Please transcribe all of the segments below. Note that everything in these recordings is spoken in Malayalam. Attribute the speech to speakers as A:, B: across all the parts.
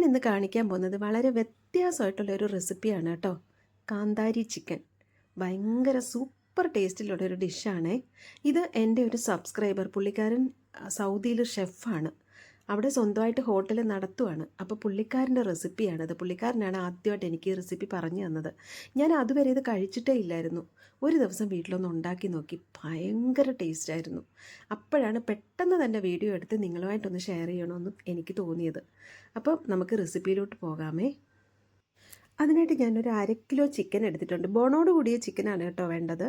A: ഞാനിന്ന് കാണിക്കാൻ പോകുന്നത് വളരെ വ്യത്യാസമായിട്ടുള്ളൊരു റെസിപ്പിയാണ് കേട്ടോ. കാന്താരി ചിക്കൻ ഭയങ്കര സൂപ്പർ ടേസ്റ്റിലുള്ളൊരു ഡിഷാണേ. ഇത് എൻ്റെ ഒരു സബ്സ്ക്രൈബർ, പുള്ളിക്കാരൻ സൗദിയിൽ ഷെഫാണ്, അവിടെ സ്വന്തമായിട്ട് ഹോട്ടൽ നടത്തുവാണ്. അപ്പോൾ പുള്ളിക്കാരൻ്റെ റെസിപ്പിയാണത്. പുള്ളിക്കാരനാണ് ആദ്യമായിട്ട് എനിക്ക് ഈ റെസിപ്പി പറഞ്ഞു തന്നത്. ഞാൻ അതുവരെ ഇത് കഴിച്ചിട്ടേ ഇല്ലായിരുന്നു. ഒരു ദിവസം വീട്ടിലൊന്ന് ഉണ്ടാക്കി നോക്കി, ഭയങ്കര ടേസ്റ്റായിരുന്നു. അപ്പോഴാണ് പെട്ടെന്ന് തന്നെ വീഡിയോ എടുത്ത് നിങ്ങളുമായിട്ടൊന്ന് ഷെയർ ചെയ്യണമെന്നും എനിക്ക് തോന്നിയത്. അപ്പോൾ നമുക്ക് റെസിപ്പിയിലോട്ട് പോകാമേ. അതിനായിട്ട് ഞാനൊരു 1/2 കിലോ ചിക്കൻ എടുത്തിട്ടുണ്ട്. ബോണോട് കൂടിയ ചിക്കനാണ് കേട്ടോ വേണ്ടത്.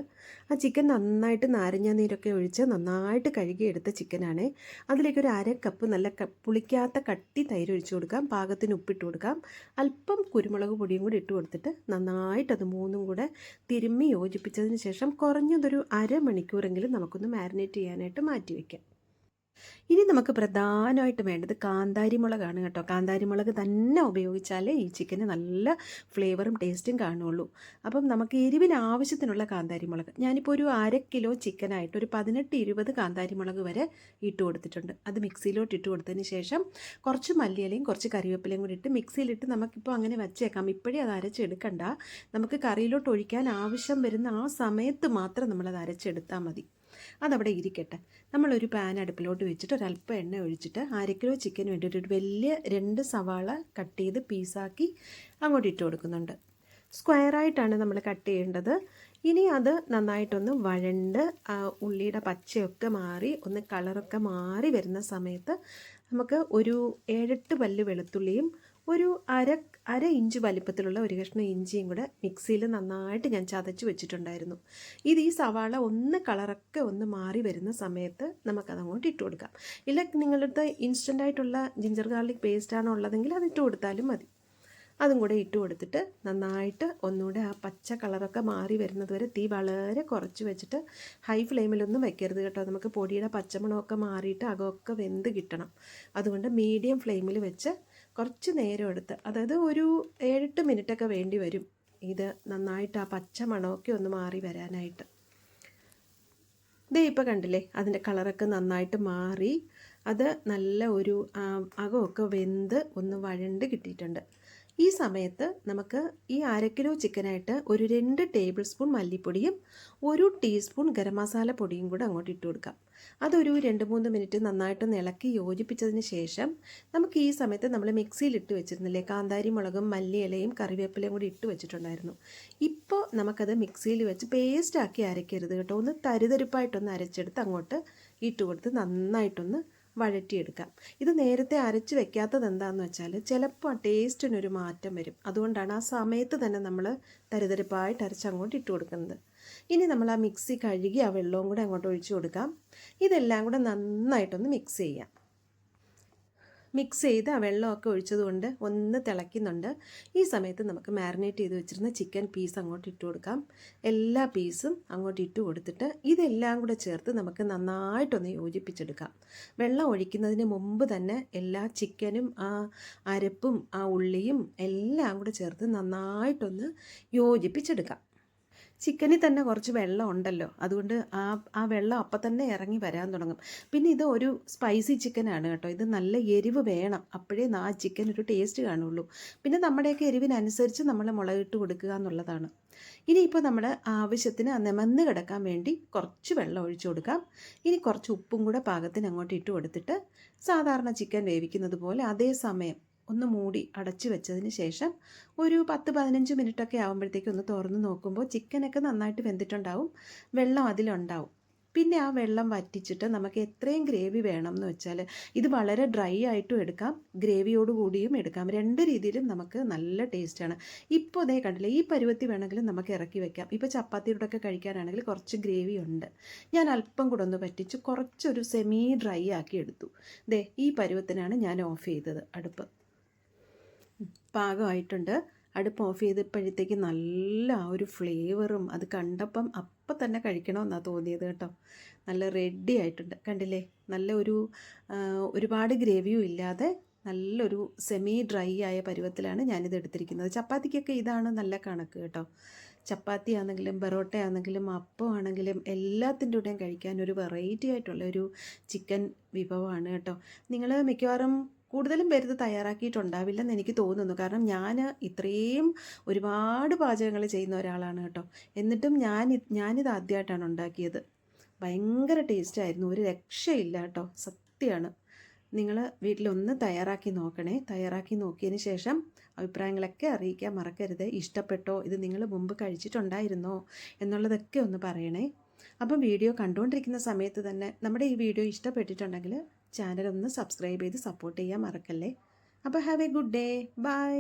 A: ആ ചിക്കൻ നന്നായിട്ട് നാരങ്ങ നീരൊക്കെ ഒഴിച്ച് നന്നായിട്ട് കഴുകിയെടുത്ത ചിക്കനാണ്. അതിലേക്കൊരു 1/2 കപ്പ് നല്ല പുളിക്കാത്ത കട്ടി തൈര് ഒഴിച്ച് കൊടുക്കാം. പാകത്തിന് ഉപ്പിട്ട് കൊടുക്കാം. അല്പം കുരുമുളക് പൊടിയും കൂടി ഇട്ട് കൊടുത്തിട്ട് നന്നായിട്ടത് മൂന്നും കൂടെ തിരുമ്മി യോജിപ്പിച്ചതിന് ശേഷം കുറഞ്ഞതൊരു 1/2 മണിക്കൂറെങ്കിലും നമുക്കൊന്ന് മാരിനേറ്റ് ചെയ്യാനായിട്ട് മാറ്റി വയ്ക്കാം. ഇനി നമുക്ക് പ്രധാനമായിട്ട് വേണ്ടത് കാന്താരി മുളകാണ് കേട്ടോ. കാന്താരി മുളക് തന്നെ ഉപയോഗിച്ചാലേ ഈ ചിക്കന് നല്ല ഫ്ലേവറും ടേസ്റ്റും കാണുള്ളൂ. അപ്പം നമുക്ക് എരിവിന് ആവശ്യത്തിനുള്ള കാന്താരി മുളക് ഞാനിപ്പോൾ ഒരു 1/2 കിലോ ചിക്കനായിട്ട് ഒരു 18-20 കാന്താരി മുളക് വരെ ഇട്ട് കൊടുത്തിട്ടുണ്ട്. അത് മിക്സിയിലോട്ട് ഇട്ട് കൊടുത്തതിന് ശേഷം കുറച്ച് മല്ലിയിലയും കുറച്ച് കറിവേപ്പിലയും കൂടി ഇട്ട് മിക്സിയിലിട്ട് നമുക്കിപ്പോൾ അങ്ങനെ വച്ചേക്കാം. ഇപ്പോഴേ അത് അരച്ചെടുക്കണ്ട. നമുക്ക് കറിയിലോട്ട് ഒഴിക്കാൻ ആവശ്യം വരുന്ന ആ സമയത്ത് മാത്രം നമ്മളത് അരച്ചെടുത്താൽ മതി. അതവിടെ ഇരിക്കട്ടെ. നമ്മളൊരു പാൻ അടുപ്പിലോട്ട് വെച്ചിട്ട് ഒരല്പം എണ്ണ ഒഴിച്ചിട്ട് 1/2 കിലോ ചിക്കന് വേണ്ടിയിട്ട് ഒരു വലിയ 2 സവാള കട്ട് ചെയ്ത് പീസാക്കി അങ്ങോട്ട് ഇട്ട് കൊടുക്കുന്നുണ്ട്. സ്ക്വയറായിട്ടാണ് നമ്മൾ കട്ട് ചെയ്യേണ്ടത്. ഇനി അത് നന്നായിട്ടൊന്ന് വഴണ്ട് ഉള്ളിയുടെ പച്ചയൊക്കെ മാറി ഒന്ന് കളറൊക്കെ മാറി വരുന്ന സമയത്ത് നമുക്ക് ഒരു 7-8 പല്ല് വെളുത്തുള്ളിയും ഒരു അര ഇഞ്ച് വലിപ്പത്തിലുള്ള ഒരു കഷ്ണം ഇഞ്ചിയും കൂടെ മിക്സിയിൽ നന്നായിട്ട് ഞാൻ ചതച്ച് വെച്ചിട്ടുണ്ടായിരുന്നു. ഈ സവാള ഒന്ന് കളറൊക്കെ ഒന്ന് മാറി വരുന്ന സമയത്ത് നമുക്കതങ്ങോട്ട് ഇട്ട് കൊടുക്കാം. ഇല്ല നിങ്ങളുടെ ഇൻസ്റ്റൻ്റായിട്ടുള്ള ജിഞ്ചർ ഗാർലിക് പേസ്റ്റാണോ ഉള്ളതെങ്കിൽ അത് ഇട്ട് കൊടുത്താലും മതി. അതും കൂടെ ഇട്ട് കൊടുത്തിട്ട് നന്നായിട്ട് ഒന്നുകൂടെ ആ പച്ച കളറൊക്കെ മാറി വരുന്നത് വരെ തീ വളരെ കുറച്ച് വെച്ചിട്ട്, ഹൈ ഫ്ലെയിമിലൊന്നും വെക്കരുത് കേട്ടോ. നമുക്ക് പൊടിയുടെ പച്ചമണമൊക്കെ മാറിയിട്ട് അകമൊക്കെ വെന്ത് കിട്ടണം. അതുകൊണ്ട് മീഡിയം ഫ്ലെയിമിൽ വെച്ച് കുറച്ച് നേരം എടുത്ത്, അതായത് ഒരു 7-8 മിനിറ്റൊക്കെ വേണ്ടി വരും ഇത് നന്നായിട്ട് ആ പച്ച മണമൊക്കെ ഒന്ന് മാറി വരാനായിട്ട്. ഇപ്പോൾ കണ്ടില്ലേ, അതിൻ്റെ കളറൊക്കെ നന്നായിട്ട് മാറി അത് നല്ല ഒരു അകമൊക്കെ വെന്ത് ഒന്ന് വഴണ്ട് കിട്ടിയിട്ടുണ്ട്. ഈ സമയത്ത് നമുക്ക് ഈ 1/2 കിലോ ചിക്കനായിട്ട് ഒരു 2 ടേബിൾ സ്പൂൺ മല്ലിപ്പൊടിയും 1 ടീസ്പൂൺ ഗരം മസാല പൊടിയും കൂടെ അങ്ങോട്ട് ഇട്ട് കൊടുക്കാം. അതൊരു 2-3 മിനിറ്റ് നന്നായിട്ടൊന്ന് ഇളക്കി യോജിപ്പിച്ചതിന് ശേഷം നമുക്ക് ഈ സമയത്ത് നമ്മൾ മിക്സിയിലിട്ട് വെച്ചിരുന്നില്ലേ കാന്താരി മുളകും മല്ലിയിലയും കറിവേപ്പിലയും കൂടി ഇട്ട് വെച്ചിട്ടുണ്ടായിരുന്നു. ഇപ്പോൾ നമുക്കത് മിക്സിയിൽ വെച്ച് പേസ്റ്റാക്കി അരയ്ക്കരുത് കേട്ടോ. ഒന്ന് തരിതരിപ്പായിട്ടൊന്ന് അരച്ചെടുത്ത് അങ്ങോട്ട് ഇട്ട് കൊടുത്ത് നന്നായിട്ടൊന്ന് വഴറ്റിയെടുക്കാം. ഇത് നേരത്തെ അരച്ച് വെക്കാത്തത് എന്താണെന്ന് വെച്ചാൽ ചിലപ്പോൾ ടേസ്റ്റിനൊരു മാറ്റം വരും. അതുകൊണ്ടാണ് ആ സമയത്ത് തന്നെ നമ്മൾ തരിതരിപ്പായിട്ട് അരച്ച് അങ്ങോട്ട് ഇട്ട് കൊടുക്കുന്നത്. ഇനി നമ്മൾ ആ മിക്സി കഴുകി ആ വെള്ളവും കൂടെ അങ്ങോട്ട് ഒഴിച്ചു കൊടുക്കാം. ഇതെല്ലാം കൂടെ നന്നായിട്ടൊന്ന് മിക്സ് ചെയ്യാം. മിക്സ് ചെയ്ത് ആ വെള്ളമൊക്കെ ഒഴിച്ചതുകൊണ്ട് ഒന്ന് തിളയ്ക്കുന്നുണ്ട്. ഈ സമയത്ത് നമുക്ക് മാരിനേറ്റ് ചെയ്ത് വെച്ചിരുന്ന ചിക്കൻ പീസ് അങ്ങോട്ട് ഇട്ട് കൊടുക്കാം. എല്ലാ പീസും അങ്ങോട്ട് ഇട്ട് കൊടുത്തിട്ട് ഇതെല്ലാം കൂടെ ചേർത്ത് നമുക്ക് നന്നായിട്ടൊന്ന് യോജിപ്പിച്ചെടുക്കാം. വെള്ളം ഒഴിക്കുന്നതിന് മുമ്പ് തന്നെ എല്ലാ ചിക്കനും ആ അരപ്പും ആ ഉള്ളിയും എല്ലാം കൂടെ ചേർത്ത് നന്നായിട്ടൊന്ന് യോജിപ്പിച്ചെടുക്കാം. ചിക്കനിൽ തന്നെ കുറച്ച് വെള്ളം ഉണ്ടല്ലോ, അതുകൊണ്ട് ആ വെള്ളം അപ്പം തന്നെ ഇറങ്ങി വരാൻ തുടങ്ങും. പിന്നെ ഇത് ഒരു സ്പൈസി ചിക്കനാണ് കേട്ടോ. ഇത് നല്ല എരിവ് വേണം, അപ്പോഴേ ആ ചിക്കൻ ഒരു ടേസ്റ്റ് കാണുള്ളൂ. പിന്നെ നമ്മുടെയൊക്കെ എരിവിനനുസരിച്ച് നമ്മൾ മുളകിട്ട് കൊടുക്കുക എന്നുള്ളതാണ്. ഇനിയിപ്പോൾ നമ്മുടെ ആവശ്യത്തിന് നിമന്ന് കിടക്കാൻ വേണ്ടി കുറച്ച് വെള്ളം ഒഴിച്ചു കൊടുക്കാം. ഇനി കുറച്ച് ഉപ്പും കൂടെ പാകത്തിന് അങ്ങോട്ട് ഇട്ട് കൊടുത്തിട്ട് സാധാരണ ചിക്കൻ വേവിക്കുന്നത് പോലെ അതേ സമയം ഒന്ന് മൂടി അടച്ചു വെച്ചതിന് ശേഷം ഒരു 10-15 മിനിറ്റൊക്കെ ആകുമ്പോഴത്തേക്കും ഒന്ന് തുറന്ന് നോക്കുമ്പോൾ ചിക്കനൊക്കെ നന്നായിട്ട് വെന്തിട്ടുണ്ടാവും, വെള്ളം അതിലുണ്ടാവും. പിന്നെ ആ വെള്ളം വറ്റിച്ചിട്ട് നമുക്ക് എത്രയും ഗ്രേവി വേണം എന്ന് വെച്ചാൽ ഇത് വളരെ ഡ്രൈ ആയിട്ടും എടുക്കാം, ഗ്രേവിയോട് കൂടിയും എടുക്കാം. 2 രീതിയിലും നമുക്ക് നല്ല ടേസ്റ്റാണ്. ഇപ്പോൾ അതേ കണ്ടില്ല, ഈ പരുവത്തി വേണമെങ്കിലും നമുക്ക് ഇറക്കി വെക്കാം. ഇപ്പോൾ ചപ്പാത്തിയോടൊക്കെ കഴിക്കാനാണെങ്കിൽ കുറച്ച് ഗ്രേവി ഉണ്ട്. ഞാൻ അല്പം കൂടെ ഒന്ന് വറ്റിച്ച് കുറച്ചൊരു സെമി ഡ്രൈ ആക്കി എടുത്തു. ഈ പരുവത്തിനാണ് ഞാൻ ഓഫ് ചെയ്തത്. അടുപ്പ് പാകമായിട്ടുണ്ട്. അടുപ്പ് ഓഫ് ചെയ്തപ്പോഴത്തേക്ക് നല്ല ആ ഒരു ഫ്ലേവറും അത് കണ്ടപ്പം അപ്പം തന്നെ കഴിക്കണമെന്നാണ് തോന്നിയത് കേട്ടോ. നല്ല റെഡി ആയിട്ടുണ്ട്, കണ്ടില്ലേ. നല്ല ഒരുപാട് ഗ്രേവിയും ഇല്ലാതെ നല്ലൊരു സെമി ഡ്രൈ ആയ പരുവത്തിലാണ് ഞാനിത് എടുത്തിരിക്കുന്നത്. ചപ്പാത്തിക്കൊക്കെ ഇതാണ് നല്ല കണക്ക് കേട്ടോ. ചപ്പാത്തി ആണെങ്കിലും പൊറോട്ട ആണെങ്കിലും അപ്പം ആണെങ്കിലും എല്ലാത്തിൻ്റെ കൂടെയും കഴിക്കാൻ ഒരു വെറൈറ്റി ആയിട്ടുള്ള ഒരു ചിക്കൻ വിഭവമാണ് കേട്ടോ. നിങ്ങൾ മിക്കവാറും കൂടുതലും പേര് ഇത് തയ്യാറാക്കിയിട്ടുണ്ടാവില്ലെന്ന് എനിക്ക് തോന്നുന്നു. കാരണം ഞാൻ ഇത്രയും ഒരുപാട് പാചകങ്ങൾ ചെയ്യുന്ന ഒരാളാണ് കേട്ടോ. എന്നിട്ടും ഞാനിത് ആദ്യമായിട്ടാണ് ഉണ്ടാക്കിയത്. ഭയങ്കര ടേസ്റ്റായിരുന്നു, ഒരു രക്ഷയില്ല കേട്ടോ, സത്യമാണ്. നിങ്ങൾ വീട്ടിലൊന്ന് തയ്യാറാക്കി നോക്കണേ. തയ്യാറാക്കി നോക്കിയതിന് ശേഷം അഭിപ്രായങ്ങളൊക്കെ അറിയിക്കാൻ മറക്കരുത്. ഇഷ്ടപ്പെട്ടോ, ഇത് നിങ്ങൾ മുമ്പ് കഴിച്ചിട്ടുണ്ടായിരുന്നോ എന്നുള്ളതൊക്കെ ഒന്ന് പറയണേ. അപ്പം വീഡിയോ കണ്ടുകൊണ്ടിരിക്കുന്ന സമയത്ത് തന്നെ നമ്മുടെ ഈ വീഡിയോ ഇഷ്ടപ്പെട്ടിട്ടുണ്ടെങ്കിൽ ചാനൽ ഒന്ന് സബ്സ്ക്രൈബ് ചെയ്ത് സപ്പോർട്ട് ചെയ്യാൻ മറക്കല്ലേ. അപ്പോൾ have a good day. By.